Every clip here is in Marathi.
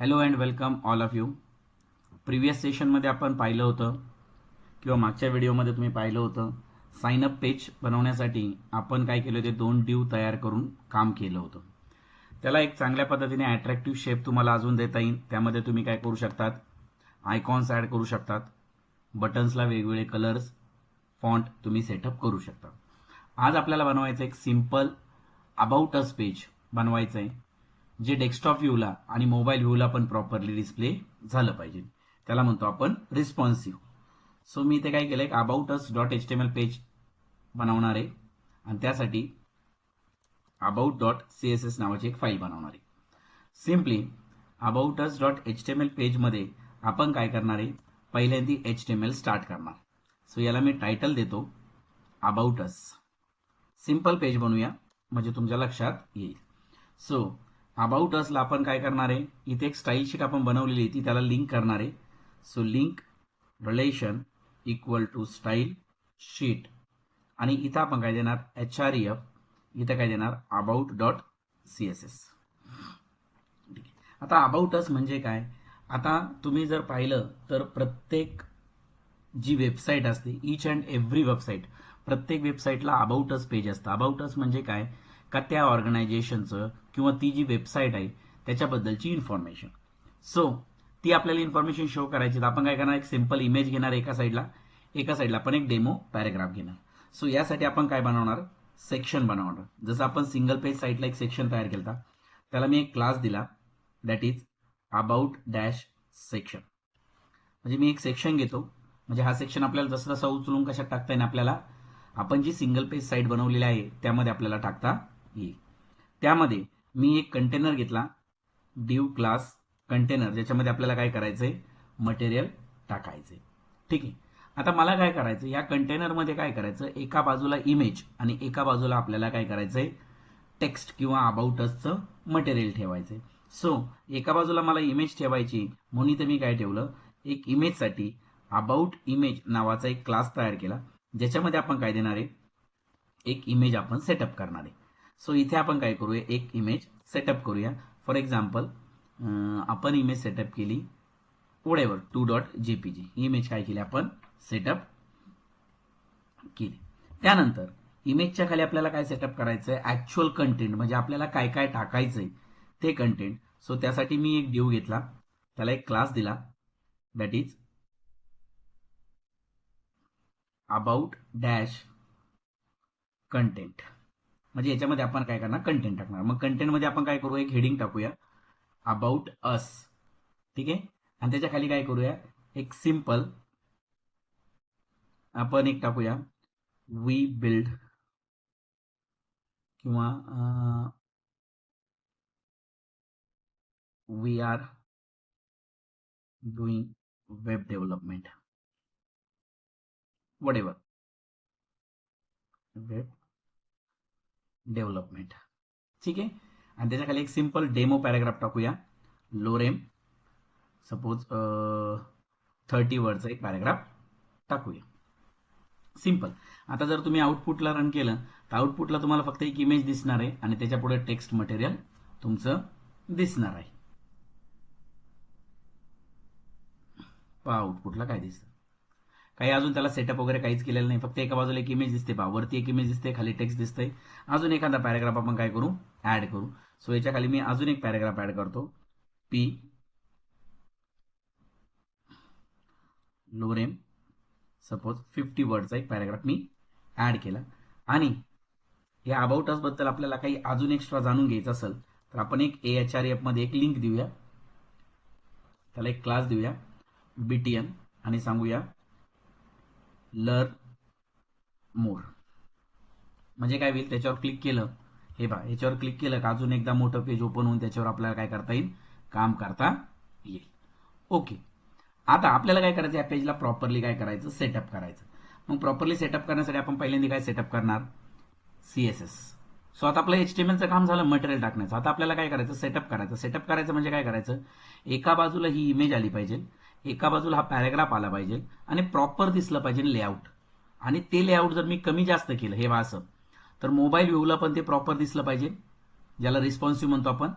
Hello and welcome all of you. Previous सेशनमध्ये आपण पाहिलं होतं किंवा मागच्या व्हिडिओमध्ये तुम्ही पाहिलं होतं, साइन अप पेज बनवण्यासाठी आपण काय केलं होते, 2 डिव तयार करून काम केलं होतं. त्याला एक चांगल्या पद्धतीने अट्रॅक्टिव्ह शेप तुम्हाला अजून देता येईल. त्यामध्ये तुम्ही काय करू शकतात, आयकॉन्स ॲड करू शकतात, बटन्सला वेगवेगळे कलर्स, फॉन्ट तुम्ही सेटअप करू शकता. आज आपल्याला बनवायचं एक सिम्पल अबाउट अस पेज बनवायचं आहे, जे डेस्कटॉप व्ह्यूला आणि मोबाईल व्ह्यूला पण प्रॉपरली डिस्प्ले झालं पाहिजे. त्याला म्हणतो आपण रिस्पॉन्सिव्ह. सो मी इथे काय केलं, एक about us dot HTML page बनवणार आहे आणि त्यासाठी अबाउट डॉट CSS नावाची एक फाईल बनवणार आहे. Simply about us dot HTML पेजमध्ये आपण काय करणार आहे, पहिल्यांदा HTML स्टार्ट करणार. सो याला मी टायटल देतो अबाउट अस. सिम्पल पेज बनवूया म्हणजे तुमच्या लक्षात येईल. सो अबाउट असला आपण काय करणार आहे, इथे एक स्टाईल शीट आपण बनवलेली आहे, ती त्याला लिंक करणार आहे. So link relation equal to style sheet आणि इथं आपण काय देणार, href. इथं काय देणार, अबाउट डॉट CSS. आता अबाउट अस म्हणजे काय, आता तुम्ही जर पाहिलं तर प्रत्येक जी वेबसाईट असते, ईच अँड एव्हरी वेबसाईट, प्रत्येक वेबसाईटला अबाउट अस पेज असतं. अबाउट अस म्हणजे काय, का त्या ऑर्गनायझेशनचं किंवा ती जी वेबसाईट आहे त्याच्याबद्दलची इन्फॉर्मेशन. सो ती आपल्याला इन्फॉर्मेशन शो करायची, तर आपण काय करणार, एक सिंपल इमेज घेणार एका साईडला आपण एक डेमो पॅराग्राफ घेणार. सो यासाठी आपण काय बनवणार, सेक्शन बनवणार. जसं आपण सिंगल पेज साईटला एक सेक्शन तयार केला, त्याला मी एक क्लास दिला, that is about dash section. म्हणजे मी एक सेक्शन घेतो, म्हणजे हा सेक्शन आपल्याला जसं जसं उचलून कशात टाकता येईल, आपल्याला आपण जी सिंगल पेज साईट बनवलेली आहे त्यामध्ये आपल्याला टाकता येईल. त्यामध्ये मी एक कंटेनर घेतला, डिव क्लास कंटेनर, ज्याच्यामध्ये आपल्याला काय करायचंय, मटेरियल टाकायचंय. ठीक आहे. आता मला काय करायचं, या कंटेनरमध्ये काय करायचं, एका बाजूला इमेज आणि एका बाजूला आपल्याला काय करायचंय, टेक्स्ट किंवा अबाउट असचं मटेरियल ठेवायचंय. सो एका बाजूला मला इमेज ठेवायची, म्हणून इथे मी काय ठेवलं, एक इमेजसाठी अबाउट इमेज नावाचा एक क्लास तयार केला, ज्याच्यामध्ये आपण काय देणार आहे, एक इमेज आपण सेटअप करणार आहे. सो इथे आपण काय करूया, एक इमेज सेटअप करूया. फॉर एक्झाम्पल आपण इमेज सेटअप केली वडेवर 2.jpg. ही इमेज काय केली, आपण सेटअप केली. त्यानंतर इमेजच्या खाली आपल्याला काय सेटअप करायचं आहे, ऍक्च्युअल कंटेंट, म्हणजे आपल्याला काय काय टाकायचंय ते कंटेंट. सो त्यासाठी मी एक डिव घेतला, त्याला एक क्लास दिला, that is about dash content. म्हणजे याच्यामध्ये आपण काय करणार, कंटेंट टाकणार. मग कंटेंटमध्ये आपण काय करू, एक हेडिंग टाकूया अबाउट अस. ठीक आहे. आणि त्याच्या खाली काय करूया, एक सिंपल आपण एक टाकूया, वी बिल्ड किंवा we are doing web development, वडेवर वेब डेव्हलपमेंट. ठीक आहे. आणि त्याच्या खाली एक सिंपल डेमो पॅराग्राफ टाकूया, लोरेम, सपोज 30 वर्डचा एक पॅराग्राफ टाकूया. सिंपल. आता जर तुम्ही आउटपुटला रन केलं तर आउटपुटला तुम्हाला फक्त एक इमेज दिसणार आहे आणि त्याच्या पुढे टेक्स्ट मटेरियल तुमचं दिसणार आहे. पहा आउटपुटला काय दिसतं, काही अजून त्याला सेटअप वगैरे काहीच केलेलं नाही, फक्त एका बाजूला एक इमेज दिसते, पहा वरती एक इमेज दिसते, खाली टेक्स्ट दिसतंय. अजून एखादा पॅराग्राफ आपण काय करू, ऍड करू. सो याच्या खाली मी अजून एक पॅराग्राफ ऍड करतो, पी लोरेम, सपोज 50 वर्डचा एक पॅराग्राफ मी ऍड केला. आणि या अबाउट अस बद्दल आपल्याला काही अजून एक्स्ट्रा जाणून घ्यायचं असेल तर आपण एक AHREF मध्ये एक लिंक देऊया, त्याला एक क्लास देऊया BTN आणि सांगूया लर्न मोर. म्हणजे काय होईल, त्याच्यावर क्लिक केलं, हे पहा याच्यावर क्लिक केलं का अजून एकदा मोठं पेज ओपन होऊन त्याच्यावर आपल्याला काय करता येईल, काम करता येईल. ओके. आता आपल्याला काय करायचं, या पेजला प्रॉपरली काय करायचं, सेटअप करायचं. मग प्रॉपरली सेटअप करण्यासाठी आपण पहिल्यांदा काय सेटअप करणार, CSS. सो आता आपलं HTMLचं काम झालं मटेरियल टाकण्याचं. आता आपल्याला काय करायचं, सेटअप करायचं. सेटअप करायचं म्हणजे काय करायचं, एका बाजूला ही इमेज आली पाहिजे, एका बाजूला हा पॅराग्राफ आला पाहिजे आणि प्रॉपर दिसलं पाहिजे लेआउट. आणि ते लेआउट जर मी कमी जास्त केलं, हे असं, तर मोबाईल व्ह्यूला पण ते प्रॉपर दिसलं पाहिजे, ज्याला रिस्पॉन्सिव्ह म्हणतो आपण.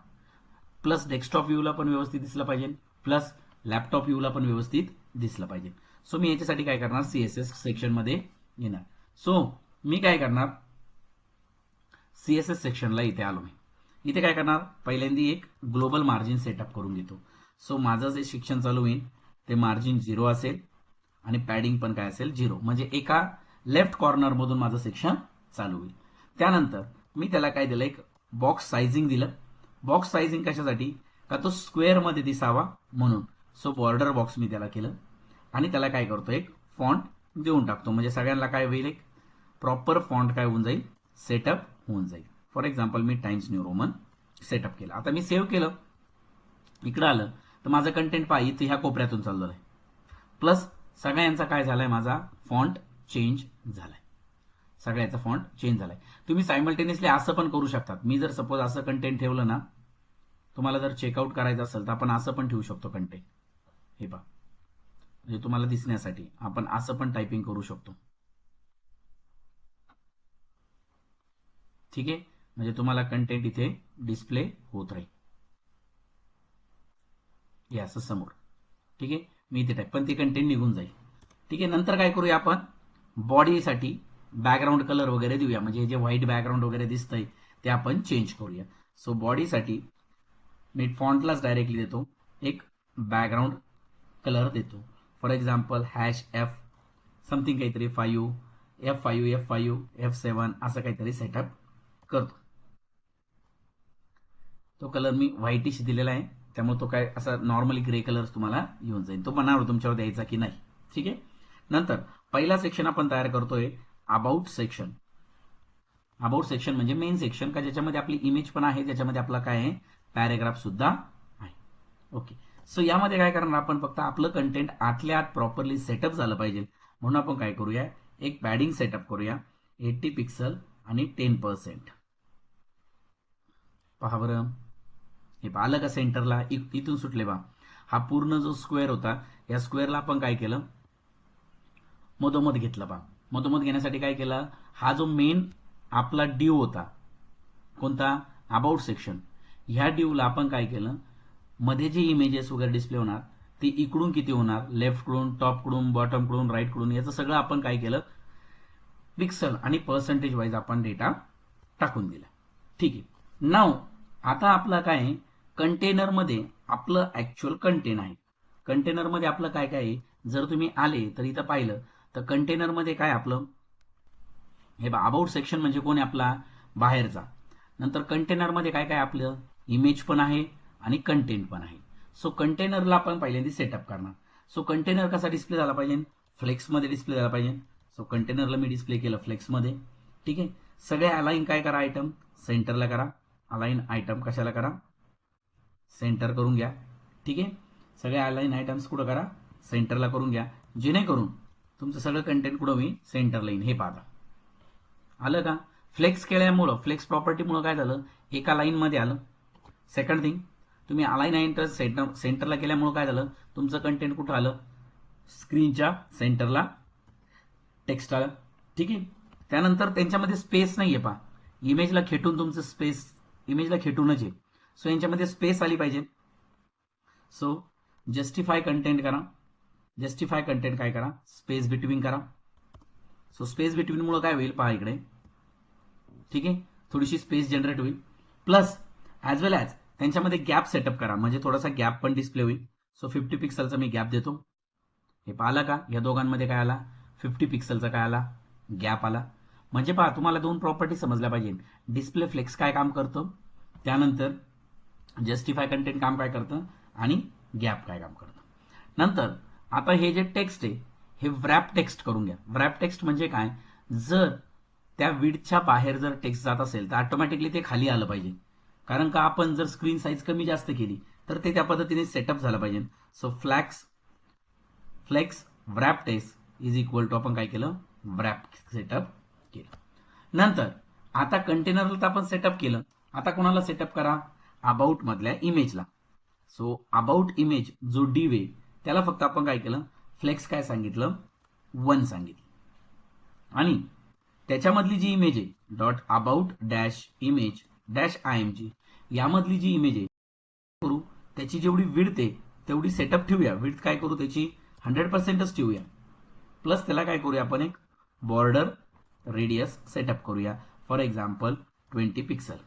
प्लस डेस्कटॉप व्ह्यूला पण व्यवस्थित दिसलं पाहिजे, प्लस लॅपटॉप व्ह्यूला पण व्यवस्थित दिसलं पाहिजे. सो मी याच्यासाठी काय करणार, सीएसएस सेक्शनमध्ये येणार. सो मी काय करणार, सीएसएस सेक्शनला इथे आलो. मी इथे काय करणार, पहिल्यांदा एक ग्लोबल मार्जिन सेटअप करून घेतो. सो माझं जे शिक्षण चालू होईल ते मार्जिन 0 असेल आणि पॅडिंग पण काय असेल 0, म्हणजे एका लेफ्ट कॉर्नर मधून माझं सेक्शन चालू होईल. त्यानंतर मी त्याला काय दिलं, एक बॉक्स साइजिंग दिलं. बॉक्स साइजिंग कशासाठी, का तो स्क्वेअर मध्ये दिसावा म्हणून. सो बॉर्डर बॉक्स मी त्याला केलं आणि त्याला काय करतो, एक फॉन्ट देऊन टाकतो, म्हणजे सगळ्यांना काय होईल, एक प्रॉपर फॉन्ट काय होऊन जाईल, सेटअप होऊन जाईल. For example me times new Roman setup केलं. आता मी सेव्ह केलं, इकडं आलं तर माझं कंटेंट पहा इथे ह्या कोपऱ्यातून चाललं आहे. प्लस सगळ्यांचा काय झालाय, माझा फॉन्ट चेंज झालाय, सगळ्याचा फॉन्ट चेंज झालाय. तुम्ही सायमल्टेनियसली असं पण करू शकतात. मी जर सपोज असं कंटेंट ठेवलं ना, तुम्हाला जर चेकआउट करायचं असेल तर आपण असं पण ठेवू शकतो कंटेंट. हे पहा, म्हणजे तुम्हाला दिसण्यासाठी आपण असं पण टायपिंग करू शकतो. ठीक आहे, म्हणजे तुम्हाला कंटेंट इथे डिस्प्ले होत राहील, हे असं समोर. ठीक आहे, मी इथे टाईप, पण ते कंटेंट निघून जाईल. ठीक आहे, नंतर काय करूया आपण, बॉडीसाठी बॅकग्राऊंड कलर वगैरे देऊया, म्हणजे जे व्हाईट बॅकग्राऊंड वगैरे दिसतंय ते आपण चेंज करूया. सो बॉडीसाठी मी फॉन्टलाच डायरेक्टली देतो, एक बॅकग्राऊंड कलर देतो. फॉर एक्झाम्पल #F समथिंग काहीतरी 5 F5 असं काहीतरी सेटअप करतो. तो कलर मी व्हाईटिश दिलेला आहे, त्यामुळे तो काय असा नॉर्मली ग्रे कलर तुम्हाला येऊन जाईल. तो बनावर तुमच्यावर द्यायचा की नाही. ठीक आहे, नंतर पहिला सेक्शन आपण तयार करतोय, अबाउट सेक्शन. अबाउट सेक्शन म्हणजे मेन सेक्शन, का ज्याच्यामध्ये आपली इमेज पण आहे, ज्याच्यामध्ये आपला काय आहे, पॅरेग्राफ सुद्धा आहे. ओके, सो यामध्ये काय करणार आपण, फक्त आपलं कंटेंट आतल्या आत प्रॉपरली सेटअप झालं पाहिजे म्हणून आपण काय करूया, एक पॅडिंग सेटअप करूया 80 पिक्सल आणि 10%. पहा बरं, हे आलं का सेंटरला, इथून सुटले बा. हा पूर्ण जो स्क्वेअर होता, या स्क्वेअरला आपण काय केलं, मधोमध घेतलं पहा. मधोमध घेण्यासाठी काय केलं, हा जो मेन आपला ड्यू होता, कोणता, अबाउट सेक्शन, ह्या ड्यूला आपण काय केलं, मध्ये जे इमेजेस वगैरे डिस्प्ले होणार ते इकडून किती होणार, लेफ्टकडून, टॉपकडून, बॉटमकडून, राईटकडून, याचं सगळं आपण काय केलं, पिक्सल आणि पर्सेंटेज वाईज आपण डेटा टाकून दिला. ठीक आहे, नाव आता आपला काय, कंटेनरमध्ये आपलं ऍक्च्युअल कंटेन आहे. कंटेनरमध्ये आपलं काय काय आहे, जर तुम्ही आले तर इथं पाहिलं तर कंटेनरमध्ये काय आपलं, हे बा अबाउट सेक्शन म्हणजे कोण आहे, आपला बाहेरचा. नंतर कंटेनरमध्ये काय काय आपलं, इमेज पण आहे आणि कंटेंट पण आहे. सो कंटेनरला आपण पहिल्यांदा सेटअप करणार. सो कंटेनर कसा डिस्प्ले झाला पाहिजे, फ्लेक्समध्ये डिस्प्ले झाला पाहिजे. सो कंटेनरला मी डिस्प्ले केलं फ्लेक्समध्ये. ठीक आहे, सगळे अलाइन काय करा, आयटम सेंटरला करा. अलाइन आयटम कशाला करा, सेंटर करून घ्या. ठीक आहे, सगळे अलाइन आयटम्स कुठं करा, सेंटरला करून घ्या, जेणेकरून तुमचं सगळं कंटेंट कुठं होईल, सेंटरला येईल. हे पाहता आलं का. फ्लेक्स केल्यामुळं, फ्लेक्स प्रॉपर्टीमुळं काय झालं, एका लाईनमध्ये आलं. सेकंड थिंग, तुम्ही अलाइन आयटम सेंटरला केल्यामुळं काय झालं, तुमचं कंटेंट कुठं आलं, स्क्रीनच्या सेंटरला टेक्स्ट आलं. ठीक आहे, त्यानंतर त्यांच्यामध्ये स्पेस नाहीये पहा, इमेजला खेटून तुमचं स्पेस, इमेजला खेटूनच आहे. सो यांच्यामध्ये स्पेस आली पाहिजे. सो जस्टिफाय कंटेंट करा, जस्टिफाय कंटेंट काय करा, स्पेस बिटवीन करा. सो स्पेस बिटवीन मुळे काय होईल पहा इकडे. ठीक आहे, थोडीशी स्पेस जनरेट होईल. प्लस ॲज वेल ॲज त्यांच्यामध्ये गॅप सेटअप करा, म्हणजे थोडासा गॅप पण डिस्प्ले होईल. सो 50 पिक्सलचा मी गॅप देतो. हे पाहिलं का, या दोघांमध्ये काय आला, 50 पिक्सलचा काय आला, गॅप आला. म्हणजे पहा, तुम्हाला दोन प्रॉपर्टी समजल्या पाहिजे, डिस्प्ले फ्लेक्स काय काम करतं, त्यानंतर जस्टिफाय कंटेंट काम काय करतं, आणि गॅप काय काम करतं. नंतर आता हे जे टेक्स्ट आहे हे व्रॅप टेक्स्ट करून घ्या. व्रॅप टेक्स्ट म्हणजे काय, जर त्या विड्थच्या बाहेर जर टेक्स्ट जात असेल तर ऑटोमॅटिकली ते खाली आलं पाहिजे, कारण का आपण जर स्क्रीन साईज कमी जास्त केली तर ते त्या पद्धतीने सेटअप झालं पाहिजे. So flex wrap text is equal to आपण काय केलं, व्रॅप सेटअप केलं. नंतर आता कंटेनरला तर आपण सेटअप केलं, आता कोणाला सेटअप करा, अबाउट मधल्या इमेजला. सो अबाउट इमेज जो डिव आहे त्याला फक्त आपण काय केलं, फ्लेक्स काय सांगितलं, 1 सांगितलं. आणि त्याच्यामधली जी इमेज आहे, dot about dash image dash IMG, यामधली जी इमेज आहे करू, त्याची जेवढी विड्थ आहे तेवढी सेटअप ठेवूया. विड्थ काय करू, त्याची 100%च ठेवूया. प्लस त्याला काय करूया आपण, एक बॉर्डर रेडियस सेटअप करूया, फॉर एक्झाम्पल 20 पिक्सल.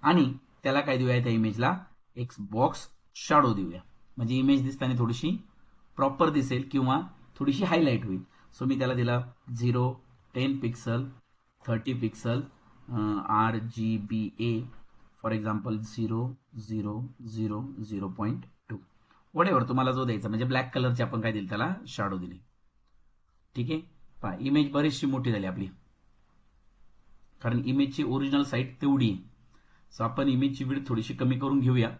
आणि त्याला काय देऊया, त्या इमेजला एक बॉक्स शॅडो देऊया, म्हणजे इमेज दिसताना थोडीशी प्रॉपर दिसेल किंवा थोडीशी हायलाइट होईल. सो मी त्याला दिला 0, 10 pixel, 30 pixel, RGBA for example 0.2 what ever तुम्हाला जो द्यायचा, म्हणजे ब्लॅक कलरचे आपण काय दिले त्याला शॅडो दिले. ठीक आहे, पहा इमेज बरीचशी मोठी झाली आपली, कारण इमेजची ओरिजिनल साईज तेवढी आहे. सो आपण इमेजची विड्थ थोडीशी कमी करून घेऊया,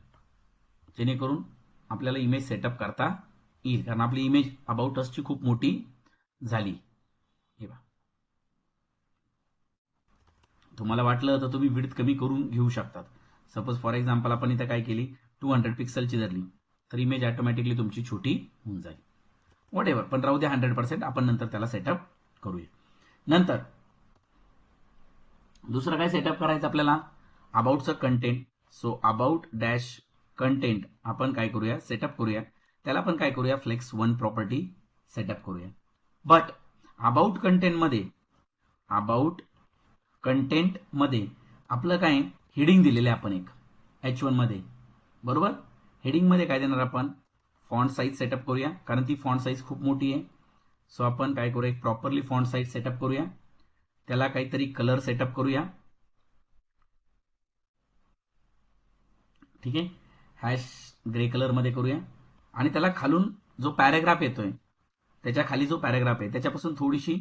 जेणेकरून आपल्याला इमेज सेटअप करता येईल, कारण आपली इमेज अबाउट असची खूप मोठी झाली. हे बघा, तुम्हाला वाटलं तर तुम्ही विड्थ कमी करून घेऊ शकतात. सपोज फॉर एक्झाम्पल आपण इथं काय केली, 200 पिक्सलची धरली, तर इमेज ऑटोमॅटिकली तुमची छोटी होऊन जाईल. वॉट एव्हर, पण राहू द्या 100%, आपण नंतर त्याला सेटअप करूया. नंतर दुसरं काय सेटअप करायचं आपल्याला, अबाउटचं content. So about dash content आपण काय करूया, सेटअप करूया. त्याला पण काय करूया, फ्लेक्स 1 प्रॉपर्टी सेटअप करूया. बट अबाउट कंटेंटमध्ये आपलं काय हेडिंग दिलेलं आहे आपण एक H1 मध्ये, बरोबर. हेडिंग मध्ये काय देणार आपण, फॉन्ट साईज सेटअप करूया, कारण ती फॉन्ट साईज खूप मोठी आहे. सो आपण काय करूया, एक प्रॉपरली फॉन्ट साईज सेटअप करूया. त्याला काहीतरी कलर सेटअप करूया. ठीक आहे, हॅश ग्रे कलर मध्ये करूया. आणि त्याला खालून जो पॅराग्राफ येतोय, त्याच्या खाली जो पॅराग्राफ आहे त्याच्यापासून थोडीशी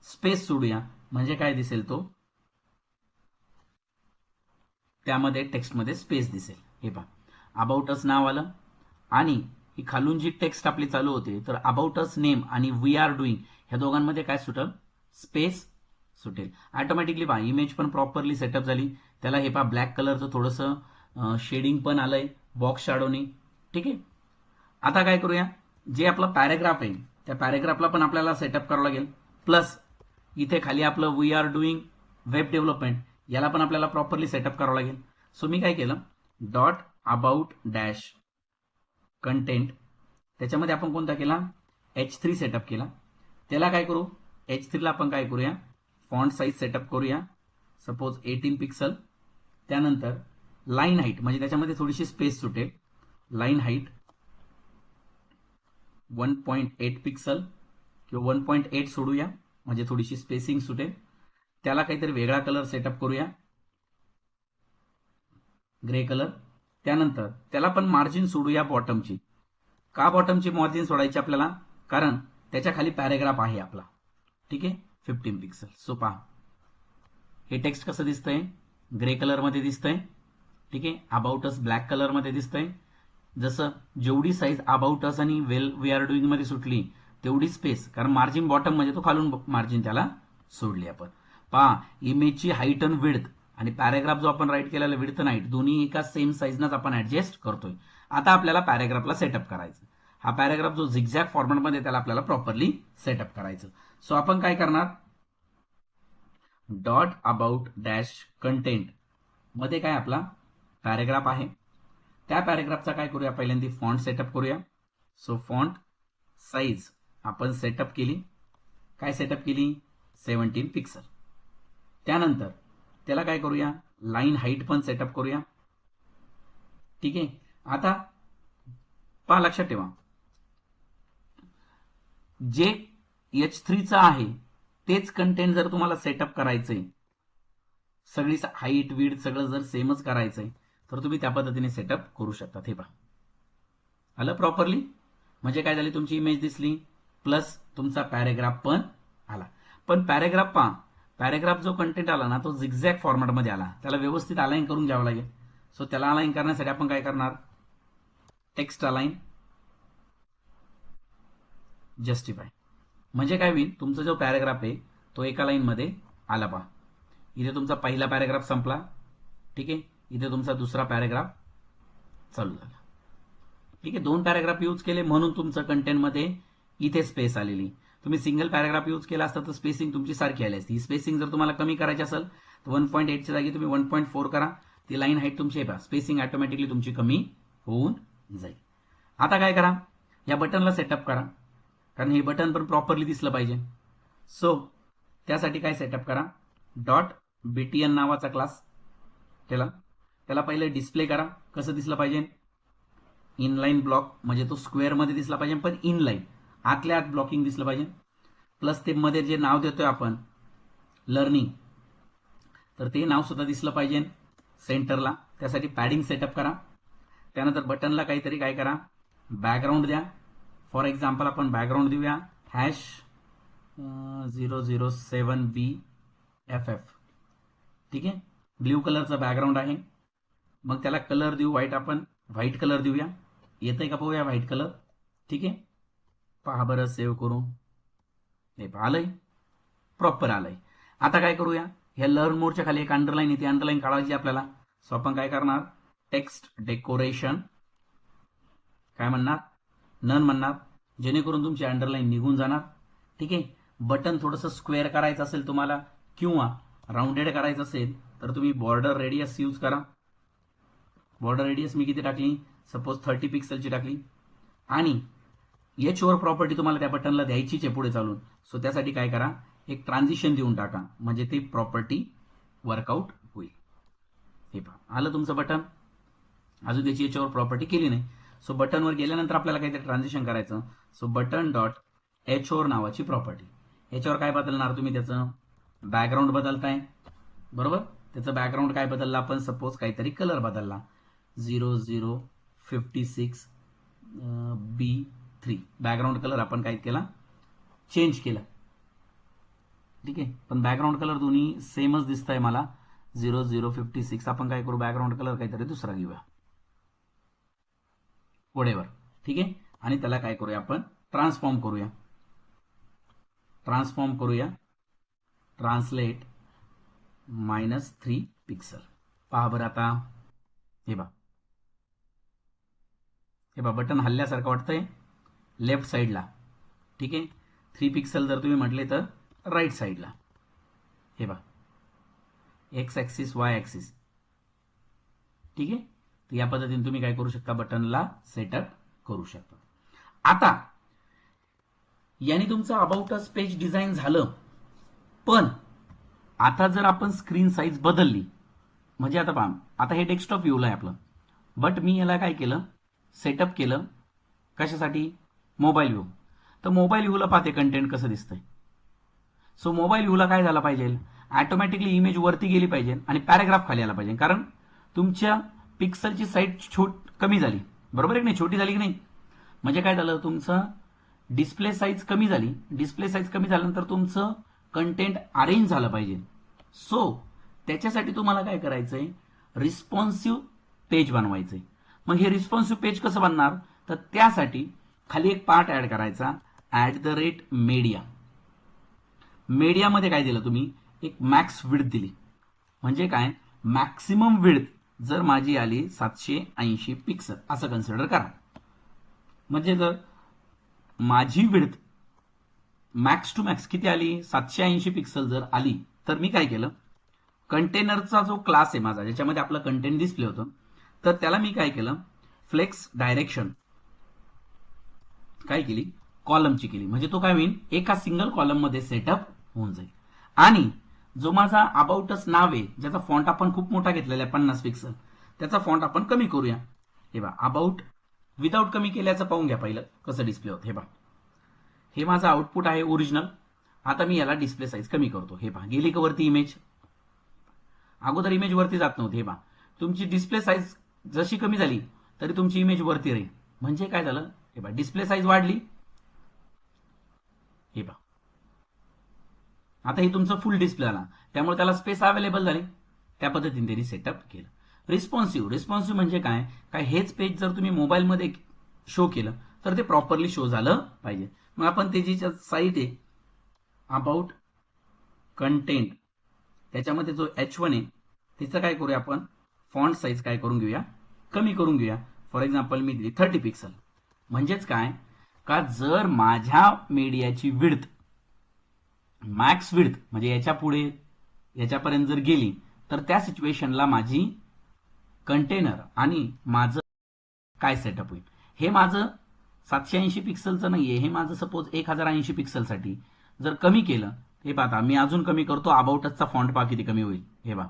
स्पेस सोडूया, म्हणजे काय दिसेल, तो त्यामध्ये टेक्स्टमध्ये स्पेस दिसेल. हे पहा, अबाउट अस नाव आलं, आणि ही खालून जी टेक्स्ट आपली चालू होते, तर अबाउट अस नेम आणि वी आर डुईंग ह्या दोघांमध्ये काय सुटेल, स्पेस सुटेल ऑटोमॅटिकली. पहा इमेज पण प्रॉपरली सेटअप झाली. त्याला हे पहा ब्लॅक कलरचं थोडंसं शेडिंग पण आलंय बॉक्स शॅडोनी. ठीक आहे, आता काय करूया, जे आपला पॅराग्राफ आहे त्या पॅराग्राफला पण आपल्याला सेटअप करावं लागेल. प्लस इथे खाली आपलं we are doing web development, याला पण आपल्याला प्रॉपरली सेटअप करावं लागेल. सो मी काय केलं, डॉट अबाउट डॅश कंटेंट, त्याच्यामध्ये आपण कोणता केला, H3 सेटअप केला. त्याला काय करू, H3 ला आपण काय करूया, फॉन्ट साईज सेटअप करूया, सपोज 18 पिक्सल. त्यानंतर लाईन हाईट, म्हणजे त्याच्यामध्ये थोडीशी स्पेस सुटेल, लाईन हाईट 1.8 पिक्सल किंवा 1.8 सोडूया, म्हणजे थोडीशी स्पेसिंग सुटेल. त्याला काहीतरी वेगळा कलर सेटअप करूया, ग्रे कलर. त्यानंतर त्याला पण मार्जिन सोडूया बॉटमची. का बॉटमची मार्जिन सोडायची आपल्याला, कारण त्याच्या खाली पॅराग्राफ आहे आपला. ठीक आहे, 15 पिक्सल. सो पहा हे टेक्स्ट कसं दिसतंय, ग्रे कलर मध्ये दिसतंय. ठीक आहे, अबाउट अस ब्लॅक कलर मध्ये दिसतंय. जसं जेवढी साईज अबाउट अस आणि वी आर डुईंग मध्ये सुटली तेवढी स्पेस, कारण मार्जिन बॉटम म्हणजे तो खालून मार्जिन त्याला सोडली आपण. पहा इमेजची हाईट आणि विड्थ आणि पॅराग्राफ जो आपण राईट केलेला विड्थ आणि हाईट दोन्ही एका सेम साईजनंच आपण ऍडजस्ट करतोय. आता आपल्याला पॅराग्राफला सेटअप करायचं. हा पॅराग्राफ जो झिगझॅग फॉर्मॅटमध्ये त्याला आपल्याला प्रॉपरली सेटअप करायचं. सो आपण काय करणार, डॉट अबाउट डॅश कंटेंट मध्ये काय आपला पॅराग्राफ आहे, त्या पॅराग्राफचा काय करूया, पहिल्यांदा फॉन्ट सेटअप करूया. सो फॉन्ट साईज आपण सेटअप केली, काय सेटअप केली, 17 पिक्सल. त्यानंतर त्याला काय करूया, लाईन हाईट पण सेटअप करूया. ठीक आहे, आता पहा लक्षात ठेवा, जे H3 चा आहे तेच कंटेंट जर तुम्हाला सेटअप करायचंय, सगळी हाईट विड्थ सगळं जर सेमच करायचंय, तर तुम्ही त्या पद्धतीने सेटअप करू शकता. हे पहा आलं प्रॉपरली, म्हणजे काय झाली, तुमची इमेज दिसली प्लस तुमचा पॅराग्राफ पण आला. पण पॅराग्राफ पहा, पॅराग्राफ जो कंटेंट आला ना तो झिगझॅग फॉर्मॅटमध्ये आला, त्याला व्यवस्थित अलाइन करून घ्यावं लागेल. सो त्याला अलाइन करण्यासाठी आपण काय करणार, टेक्स्ट अलाइन जस्टिफाय, म्हणजे काय होईल, तुमचा जो पॅराग्राफ आहे तो एका लाईन मध्ये आला. पहा इथे तुमचा पहिला पॅराग्राफ संपला. ठीक आहे, इथे तुमचा दुसरा पॅराग्राफ चालू झाला. ठीक आहे, 2 पॅराग्राफ यूज केले म्हणून तुमचं कंटेंटमध्ये इथे स्पेस आलेली. तुम्ही सिंगल पॅराग्राफ यूज केला असता तर स्पेसिंग तुमची सारखी आली असती. ही स्पेसिंग जर तुम्हाला कमी करायची असेल तर 1.8 च्या जागी तुम्ही 1.4 करा. ती लाईन हाईट तुमची आहे, स्पेसिंग ऑटोमॅटिकली तुमची कमी होऊन जाईल. आता काय करा, या बटनला सेटअप करा, कारण हे बटन पण प्रॉपरली दिसलं पाहिजे. सो त्यासाठी काय सेटअप करा, डॉट बीटीएन नावाचा क्लास त्याला पहिले डिस्प्ले करा. कसं दिसलं पाहिजे, इनलाईन ब्लॉक, म्हणजे तो स्क्वेअरमध्ये दिसला पाहिजे, पण इनलाईन आतल्या आत ब्लॉकिंग दिसलं पाहिजे. प्लस ते मध्ये जे नाव देतोय आपण लर्निंग, तर ते नाव सुद्धा दिसलं पाहिजे सेंटरला. त्यासाठी पॅडिंग सेटअप करा. त्यानंतर बटनला काहीतरी काय करा, बॅकग्राऊंड द्या. फॉर एक्झाम्पल आपण बॅकग्राऊंड देऊया #007BFF. ठीक आहे, ब्ल्यू कलरचा बॅकग्राऊंड आहे. मग त्याला कलर देऊ व्हाईट, आपण व्हाईट कलर देऊया. येतंय का पाहूया व्हाईट कलर. ठीक आहे, पहा बरं सेव्ह करून, हे आलंय, प्रॉपर आलंय. आता काय करूया, ह्या लर्न मोडच्या खाली एक अंडरलाईन येते, अंडरलाईन काढायची आपल्याला. सो आपण काय करणार, टेक्स्ट डेकोरेशन काय म्हणणार, नन म्हणणार, जेणेकरून तुमची अंडरलाईन निघून जाणार. ठीक आहे, बटन थोडंसं स्क्वेअर करायचं असेल तुम्हाला किंवा राऊंडेड करायचं असेल तर तुम्ही बॉर्डर रेडियस यूज करा. बॉर्डर रेडियस मी किती टाकली, सपोज 30 पिक्सलची टाकली. आणि H4 प्रॉपर्टी तुम्हाला त्या बटनला द्यायचीच आहे पुढे चालून. सो त्यासाठी काय करा, एक ट्रान्झिशन देऊन टाका, म्हणजे ती प्रॉपर्टी वर्कआउट होईल. हे पहा आलं तुमचं बटन. अजून त्याची H4 प्रॉपर्टी केली नाही. सो बटनवर गेल्यानंतर आपल्याला काहीतरी ट्रान्झिशन करायचं. सो बटन डॉट H4 नावाची प्रॉपर्टी. याच्यावर काय बदलणार तुम्ही, त्याचं बॅकग्राऊंड बदलताय, बरोबर. त्याचं बॅकग्राऊंड काय बदललं आपण, सपोज काहीतरी कलर बदलला, 0056B3 बॅकग्राऊंड कलर आपण काय केला, चेंज केला. ठीक आहे, पण बॅकग्राऊंड कलर दोन्ही सेमच दिसत आहे मला, 0056. आपण काय करू, बॅकग्राऊंड कलर काहीतरी दुसरा घेऊया, वडेवर. ठीक आहे, आणि त्याला काय करूया आपण, ट्रान्सफॉर्म करूया. Translate -3 pixel. पहा बरं आता, हे बा बटन हल्ल्यासारखं वाटतंय लेफ्ट साईडला. ठीक आहे, 3 पिक्सल जर तुम्ही म्हटले तर राईट साईडला. हे बा एक्स ॲक्सिस वाय ॲक्सिस. ठीक आहे, तर या पद्धतीने तुम्ही काय करू शकता, बटनला सेटअप करू शकता. आता याने तुमचं अबाउट अस पेज डिझाईन झालं. पण आता जर आपण स्क्रीन साईज बदलली, म्हणजे आता पहा, आता हे डेस्कटॉप व्ह्यूला आहे आपलं, बट मी याला काय केलं, सेटअप केलं कशासाठी, मोबाईल व्ह्यू. तर मोबाईल व्ह्यूला पाहते कंटेंट कसं दिसतंय. सो मोबाईल व्ह्यूला काय झालं पाहिजे, ऑटोमॅटिकली इमेज वरती गेली पाहिजे आणि पॅराग्राफ खाली आला पाहिजे, कारण तुमच्या पिक्सलची साईज कमी झाली, बरोबर आहे की नाही, छोटी झाली की नाही. म्हणजे काय झालं, तुमचं डिस्प्ले साईज कमी झाली. डिस्प्ले साईज कमी झाल्यानंतर तुमचं कंटेंट अरेंज झालं पाहिजे. सो त्याच्यासाठी तुम्हाला काय करायचंय, रिस्पॉन्सिव्ह पेज बनवायचंय. मग हे रिस्पॉन्सिव्ह पेज कसं बनणार, तर त्यासाठी खाली एक पार्ट ऍड करायचा, @मीडिया. मीडियामध्ये काय दिलं तुम्ही, एक मॅक्स विड्थ दिली. म्हणजे काय, मॅक्सिमम विड्थ जर माझी आली 780 पिक्सल असं कन्सिडर करा. म्हणजे जर माझी विड्थ मॅक्स टू मॅक्स किती आली, 780 पिक्सल जर आली, तर मी काय केलं, कंटेनरचा जो क्लास आहे माझा, ज्याच्यामध्ये आपलं कंटेंट डिस्प्ले होतं, तर त्याला मी काय केलं, फ्लेक्स डायरेक्शन काय केली, कॉलमची केली. म्हणजे तो काय होईल, एका सिंगल कॉलम मध्ये सेटअप होऊन जाईल. आणि जो माझा अबाउटच नाव आहे, ज्याचा फॉन्ट आपण खूप मोठा घेतलेला आहे 50 पिक्सल, त्याचा फॉन्ट आपण कमी करूया. हे बा अबाउट विदाउट कमी केल्याचं पाहून घ्या पहिलं कसं डिस्प्ले होतं. हे बा हे माझं आउटपुट आहे ओरिजिनल. आता मी याला डिस्प्ले साईज कमी करतो. हे पहा गेली का वरती इमेज, अगोदर इमेज वरती जात नव्हती. हे पहा तुमची डिस्प्ले साईज जशी कमी झाली तरी तुमची इमेज वरती राहील. म्हणजे काय झालं, हे पहा डिस्प्ले साईज वाढली. हे पहा आता हे तुमचं फुल डिस्प्ले आला, त्यामुळे त्याला स्पेस अवेलेबल झाली. त्या पद्धतीने त्यांनी सेटअप केलं. रिस्पॉन्सिव्ह म्हणजे काय, हेच पेज जर तुम्ही मोबाईलमध्ये शो केलं तर ते प्रॉपरली शो झालं पाहिजे. मग आपण त्याची साईट आहे अबाउट कंटेंट, त्याच्यामध्ये जो H1 आहे तिचं काय करूया आपण, फॉन्ट साईज काय करून घेऊया, कमी करून घेऊया. फॉर एक्झाम्पल मी दिली 30 पिक्सल. म्हणजेच काय का, जर माझ्या मीडियाची विड्थ मॅक्स विड्थ म्हणजे याच्या पुढे याच्यापर्यंत जर गेली, तर त्या सिच्युएशनला माझी कंटेनर आणि माझं काय सेटअप होईल. हे माझं 780 पिक्सलचं नाहीये, हे माझं सपोज 1080 पिक्सलसाठी जर कमी केलं, हे पाहता मी अजून कमी करतो, अबाउट असचा फॉन्ट पहा किती कमी होईल. हे पहा,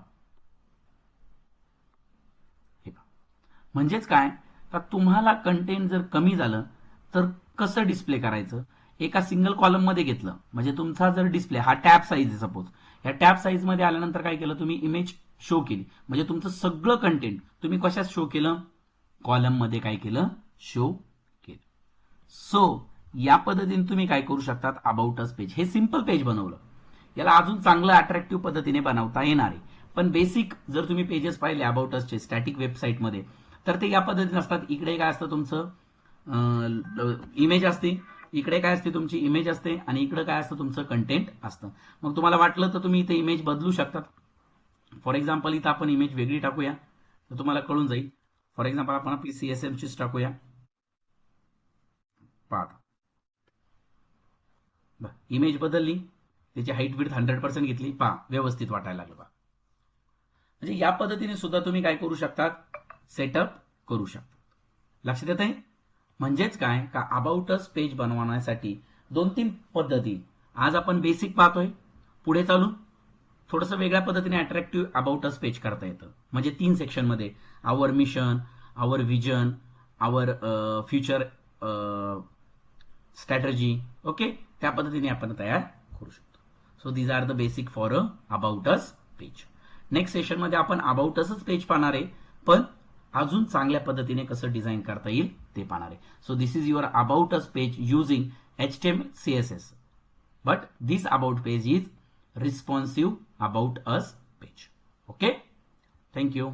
म्हणजेच काय का तुम्हाला कंटेंट जर कमी झालं तर कसं डिस्प्ले करायचं. एका सिंगल कॉलम मध्ये घेतलं म्हणजे तुमचा जर डिस्प्ले हा टॅब साईज आहे सपोज, या टॅब साईज मध्ये आल्यानंतर काय केलं तुम्ही, इमेज शो केली म्हणजे तुमचं सगळं कंटेंट तुम्ही कशात शो केलं, कॉलम मध्ये काय केलं, शो केलं. सो या पद्धतीने तुम्ही काय करू शकतात, अबाउट अस पेज, हे सिंपल पेज बनवलं. याला अजून चांगलं अट्रॅक्टिव्ह पद्धतीने बनवता येणार आहे. पण बेसिक जर तुम्ही पेजेस पाहिले अबाउट असचे स्टॅटिक वेबसाईटमध्ये तर ते या पद्धतीने असतात. इकडे काय असतं तुमचं इमेज असते, इकडे काय असते तुमची इमेज असते आणि इकडे काय असतं तुमचं कंटेंट असतं. मग तुम्हाला वाटलं तर तुम्ही इथे इमेज बदलू शकतात. फॉर एक्झाम्पल इथं आपण इमेज वेगळी टाकूया तर तुम्हाला कळून जाईल. फॉर एक्झाम्पल आपण आपली CSM चीच टाकूया. पाहता इमेज बदलली, त्याची हाईट विड्थ 100% घेतली, पहा व्यवस्थित वाटायला लागलं. पहा म्हणजे या पद्धतीने सुद्धा तुम्ही काय करू शकतात, सेटअप करू शकता. लक्षात येत आहे. म्हणजेच काय का अबाउट अस पेज बनवण्यासाठी 2-3 पद्धती आज आपण बेसिक पाहतोय. पुढे चालून थोडंसं वेगळ्या पद्धतीने अट्रॅक्टिव्ह अबाउट अस पेज करता येतं. म्हणजे 3 सेक्शन मध्ये our mission, our vision, our future strategy. Okay, त्या पद्धतीने आपण तयार करू शकतो. So these are the basic for a about us page. Next सेशनमध्ये आपण अबाउट असच पेज पाहणार आहे, पण अजून चांगल्या पद्धतीने कसं डिझाईन करता येईल ते पाहणार आहे. So this is your about us page using HTML CSS. But this about page is responsive about us page. Okay, thank you.